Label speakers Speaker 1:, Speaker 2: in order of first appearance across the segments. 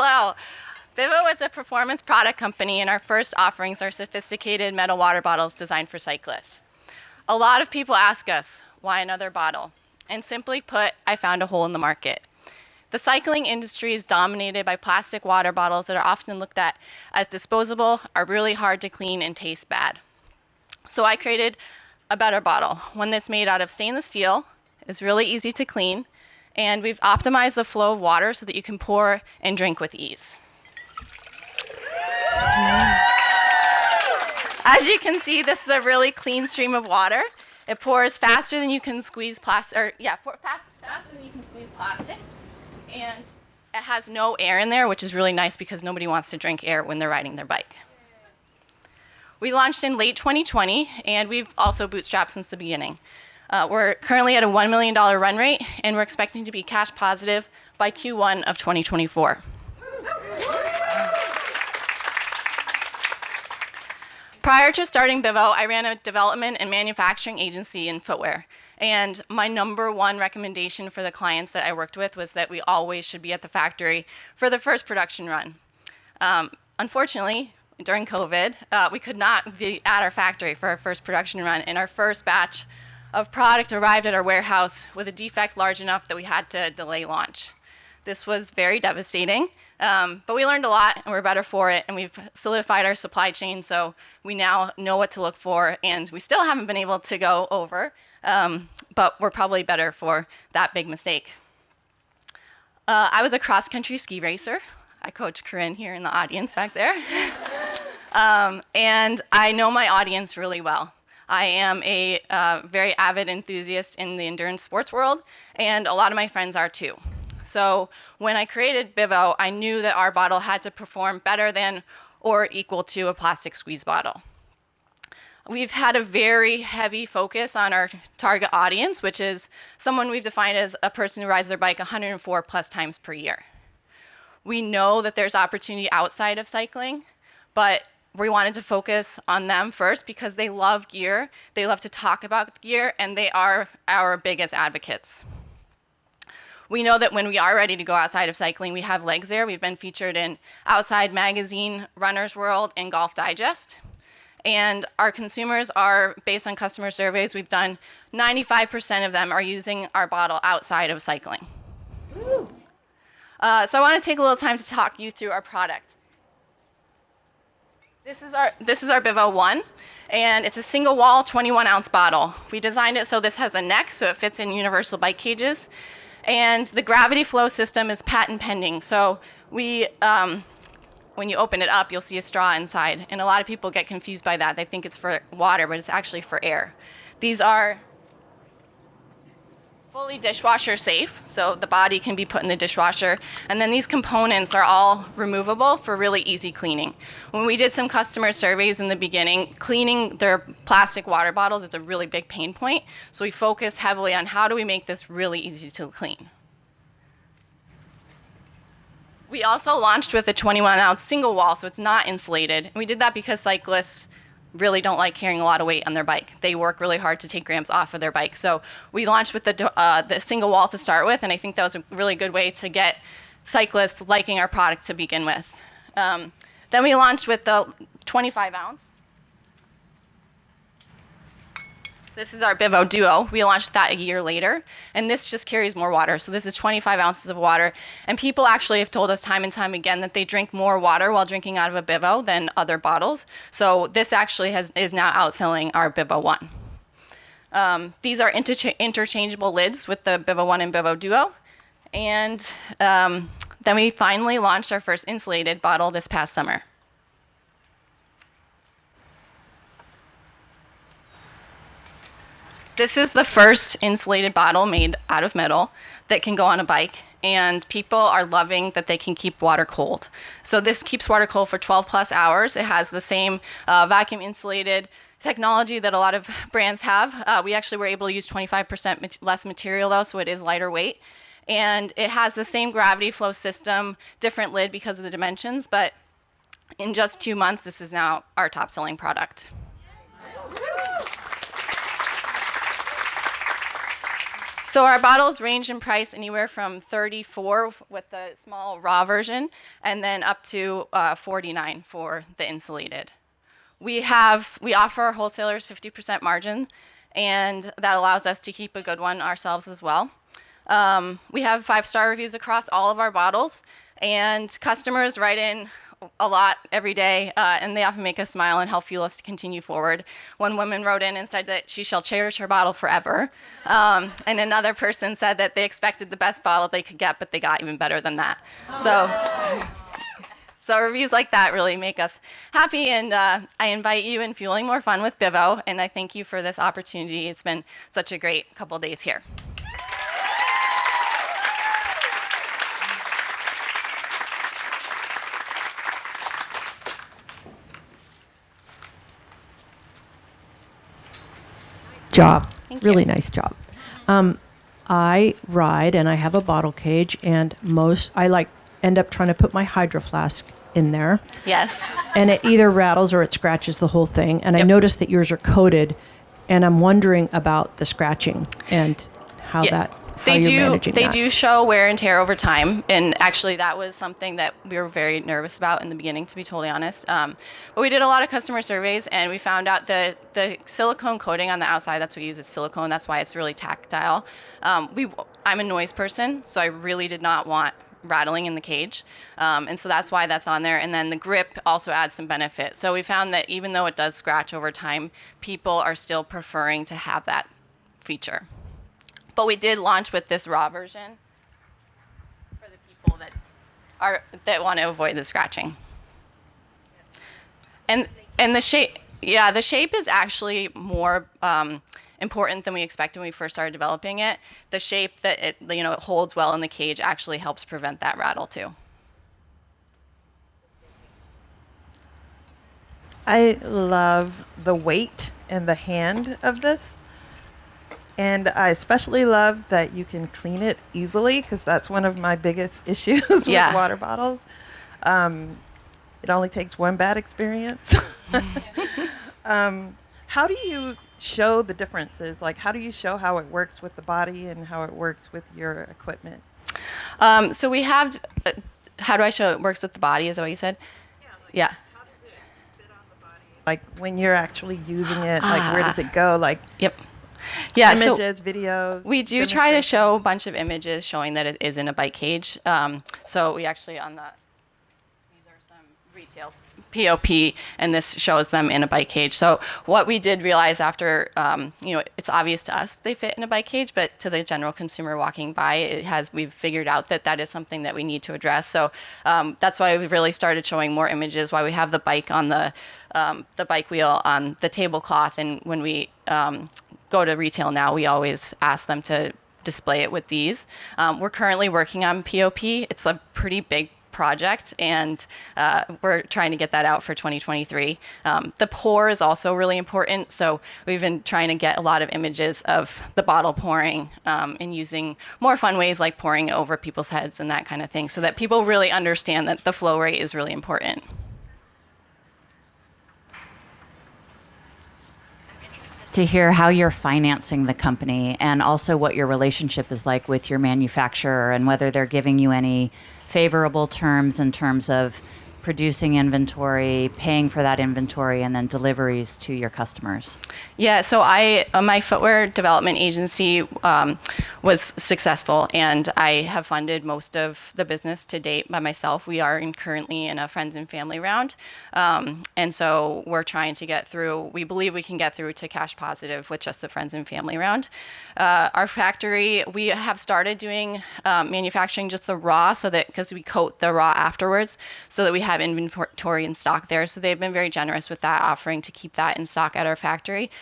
Speaker 1: Hello. Bivo is a performance product company, and our first offerings are sophisticated metal water bottles designed for cyclists. A lot of people ask us, why another bottle? And simply put, I found a hole in the market. The cycling industry is dominated by plastic water bottles that are often looked at as disposable, are really hard to clean, and taste bad. So I created a better bottle, one that's made out of stainless steel, is really easy to clean, and we've optimized the flow of water so that you can pour and drink with ease. As you can see, this is a really clean stream of water. It pours faster than you can squeeze plastic, faster than you can squeeze plastic, and it has no air in there, which is really nice because nobody wants to drink air when they're riding their bike. We launched in late 2020, and we've also bootstrapped since the beginning. We're currently at a $1 million run rate, and we're expecting to be cash positive by Q1 of 2024. Prior to starting Bivo, I ran a development and manufacturing agency in footwear. And my number one recommendation for the clients that I worked with was that we always should be at the factory for the first production run. Unfortunately, during COVID, we could not be at our factory for our first production run, and our first batch of product arrived at our warehouse with a defect large enough that we had to delay launch. This was very devastating, but we learned a lot, and we're better for it, and we've solidified our supply chain, so we now know what to look for, and we still haven't been able to go over, but we're probably better for that big mistake. I was a cross-country ski racer. I coach Corinne here in the audience back there. And I know my audience really well. I am a very avid enthusiast in the endurance sports world, and a lot of my friends are too. So when I created Bivo, I knew that our bottle had to perform better than or equal to a plastic squeeze bottle. We've had a very heavy focus on our target audience, which is someone we've defined as a person who rides their bike 104 plus times per year. We know that there's opportunity outside of cycling, but we wanted to focus on them first because they love gear, they love to talk about gear, and they are our biggest advocates. We know that when we are ready to go outside of cycling, we have legs there. We've been featured in Outside Magazine, Runner's World, and Golf Digest. And our consumers are, based on customer surveys we've done, 95% of them are using our bottle outside of cycling. So I want to take a little time to talk you through our product. This is our Bivo 1, and it's a single wall 21-ounce bottle. We designed it so this has a neck, so it fits in universal bike cages. And the gravity flow system is patent pending. So we, when you open it up, you'll see a straw inside. And a lot of people get confused by that. They think it's for water, but it's actually for air. These are fully dishwasher safe, so the body can be put in the dishwasher. And then these components are all removable for really easy cleaning. When we did some customer surveys in the beginning, cleaning their plastic water bottles is a really big pain point. So we focused heavily on how do we make this really easy to clean. We also launched with a 21-ounce single wall, so it's not insulated. And we did that because cyclists really don't like carrying a lot of weight on their bike. They work really hard to take grams off of their bike. So we launched with the single wall to start with, and I think that was a really good way to get cyclists liking our product to begin with. Then we launched with the 25-ounce. This is our Bivo Duo. We launched that a year later, and this just carries more water. So this is 25 ounces of water, and people actually have told us time and time again that they drink more water while drinking out of a Bivo than other bottles. So this actually is now outselling our Bivo 1. These are interchangeable lids with the Bivo 1 and Bivo Duo, and then we finally launched our first insulated bottle this past summer. This is the first insulated bottle made out of metal that can go on a bike, and people are loving that they can keep water cold. So this keeps water cold for 12 plus hours. It has the same vacuum insulated technology that a lot of brands have. We actually were able to use 25% less material though, so it is lighter weight. And it has the same gravity flow system, different lid because of the dimensions, but in just 2 months, this is now our top selling product. So our bottles range in price anywhere from $34 with the small raw version, and then up to $49 for the insulated. We offer our wholesalers 50% margin, and that allows us to keep a good one ourselves as well. We have 5-star reviews across all of our bottles, and customers write in a lot every day, and they often make us smile and help fuel us to continue forward. One woman wrote in and said that she shall cherish her bottle forever, and another person said that they expected the best bottle they could get, but they got even better than that. So reviews like that really make us happy, and I invite you in Fueling More Fun with Bivo, and I thank you for this opportunity. It's been such a great couple days here.
Speaker 2: Job.
Speaker 1: Thank
Speaker 2: Really
Speaker 1: you.
Speaker 2: nice job. I ride and I have a bottle cage, and I end up trying to put my hydro flask in there,
Speaker 1: Yes.
Speaker 2: and it either rattles or it scratches the whole thing. And I
Speaker 1: Yep.
Speaker 2: noticed that yours are coated, and I'm wondering about the scratching and how
Speaker 1: Yeah.
Speaker 2: you're managing
Speaker 1: They
Speaker 2: that.
Speaker 1: do show wear and tear over time, and actually that was something that we were very nervous about in the beginning, to be totally honest. But we did a lot of customer surveys, and we found out that the silicone coating on the outside, that's what we use, is silicone. That's why it's really tactile. I'm a noise person, so I really did not want rattling in the cage, and so that's why that's on there. And then the grip also adds some benefit. So we found that even though it does scratch over time, people are still preferring to have that feature. But we did launch with this raw version for the people that want to avoid the scratching. And the shape, the shape is actually more important than we expected when we first started developing it. The shape that it holds well in the cage actually helps prevent that rattle too.
Speaker 3: I love the weight and the hand of this. And I especially love that you can clean it easily, because that's one of my biggest issues with water bottles. It only takes one bad experience. How do you show the differences? Like, how do you show how it works with the body and how it works with your equipment?
Speaker 1: So we have, how do I show it works with the body? Is that what you said? Yeah.
Speaker 3: How does it fit on the body? Like, when you're actually using it, like, where does it go? Like,
Speaker 1: Yep. Yeah,
Speaker 3: images, videos.
Speaker 1: We do try to show a bunch of images showing that it is in a bike cage. So we actually these are some retail POP, and this shows them in a bike cage. So what we did realize after, it's obvious to us they fit in a bike cage, but to the general consumer walking by, we've figured out that is something that we need to address. So that's why we've really started showing more images, why we have the bike on the bike wheel on the tablecloth, and when we go to retail now, we always ask them to display it with these. We're currently working on POP. It's a pretty big project, and we're trying to get that out for 2023. The pour is also really important, so we've been trying to get a lot of images of the bottle pouring, and using more fun ways like pouring over people's heads and that kind of thing, so that people really understand that the flow rate is really important.
Speaker 4: To hear how you're financing the company, and also what your relationship is like with your manufacturer, and whether they're giving you any favorable terms in terms of producing inventory, paying for that inventory, and then deliveries to your customers.
Speaker 1: Yeah, so my footwear development agency was successful, and I have funded most of the business to date by myself. We are currently in a friends and family round, and so we're trying to get through. We believe we can get through to cash positive with just the friends and family round. Our factory, we have started doing manufacturing just the raw, because we coat the raw afterwards, so that we have inventory in stock there. So they've been very generous with that, offering to keep that in stock at our factory.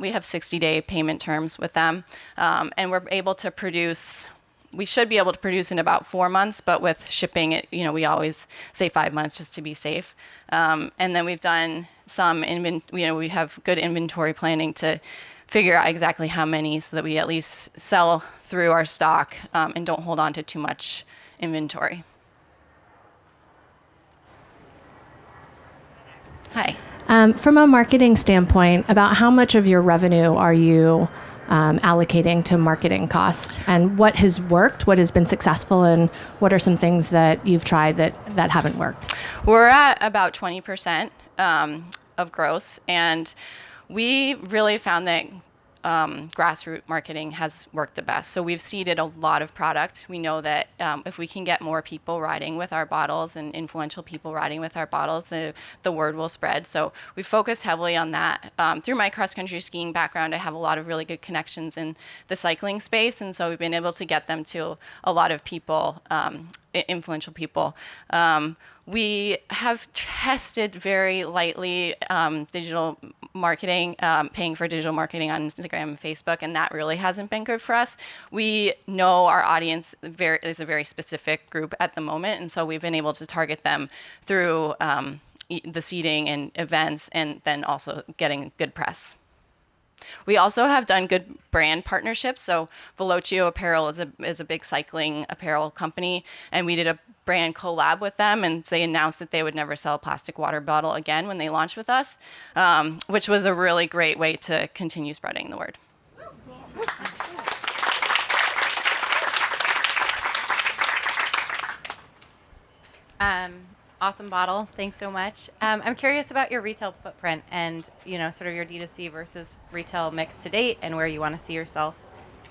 Speaker 1: We have 60-day payment terms with them, and we're able to produce. We should be able to produce in about 4 months, but with shipping, we always say 5 months just to be safe. And then we've done some we have good inventory planning to figure out exactly how many, so that we at least sell through our stock, and don't hold on to too much inventory. Hi.
Speaker 5: From a marketing standpoint, about how much of your revenue are you allocating to marketing costs, and what has worked, what has been successful, and what are some things that you've tried that haven't worked?
Speaker 1: We're at about 20% of gross, and we really found that grassroots marketing has worked the best. So we've seeded a lot of product. We know that if we can get more people riding with our bottles and influential people riding with our bottles, the word will spread. So we focus heavily on that. Through my cross-country skiing background, I have a lot of really good connections in the cycling space, and so we've been able to get them to a lot of people, influential people. We have tested very lightly digital marketing, paying for digital marketing on Instagram and Facebook, and that really hasn't been good for us. We know our audience is a very specific group at the moment, and so we've been able to target them through the seeding and events, and then also getting good press. We also have done good brand partnerships. So Velocio Apparel is a big cycling apparel company, and we did a brand collab with them, and they announced that they would never sell a plastic water bottle again when they launched with us, which was a really great way to continue spreading the word.
Speaker 6: Awesome bottle. Thanks so much. I'm curious about your retail footprint and, sort of your D2C versus retail mix to date and where you want to see yourself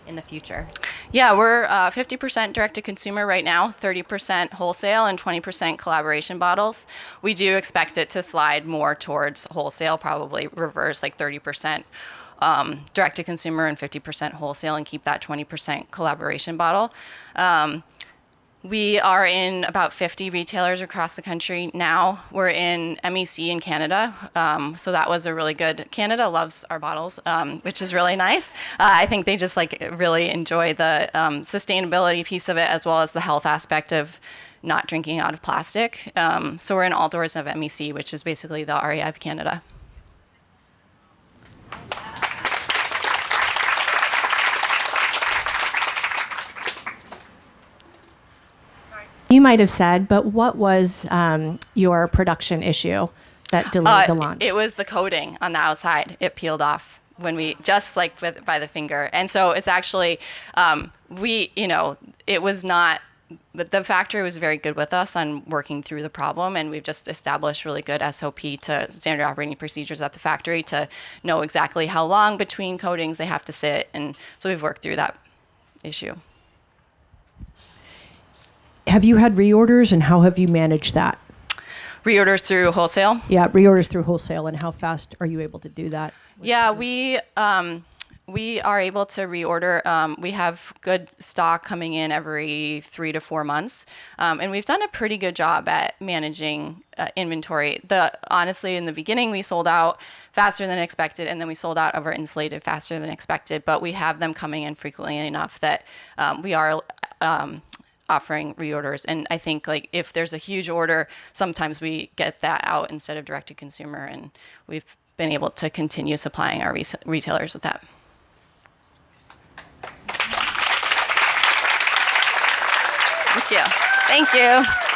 Speaker 6: in the future.
Speaker 1: Yeah, we're 50% direct to consumer right now, 30% wholesale, and 20% collaboration bottles. We do expect it to slide more towards wholesale, probably reverse like 30% direct to consumer and 50% wholesale, and keep that 20% collaboration bottle. We are in about 50 retailers across the country now. We're in MEC in Canada, so that was a really good. Canada loves our bottles, which is really nice. I think they just really enjoy the sustainability piece of it, as well as the health aspect of not drinking out of plastic. So we're in all doors of MEC, which is basically the REI of Canada.
Speaker 5: You might have said, but what was your production issue that delayed the launch?
Speaker 1: It was the coating on the outside. It peeled off when we just by the finger. And so it's actually, it was not, the factory was very good with us on working through the problem, and we've just established really good SOP to standard operating procedures at the factory to know exactly how long between coatings they have to sit. And so we've worked through that issue.
Speaker 2: Have you had reorders, and how have you managed that?
Speaker 1: Reorders through wholesale?
Speaker 2: Yeah, reorders through wholesale, and how fast are you able to do that?
Speaker 1: Yeah, we are able to reorder. We have good stock coming in every 3 to 4 months, and we've done a pretty good job at managing inventory. Honestly, in the beginning, we sold out faster than expected, and then we sold out of our insulated faster than expected. But we have them coming in frequently enough that we are offering reorders. And I think if there's a huge order, sometimes we get that out instead of direct to consumer, and we've been able to continue supplying our retailers with that. Thank you. Thank you.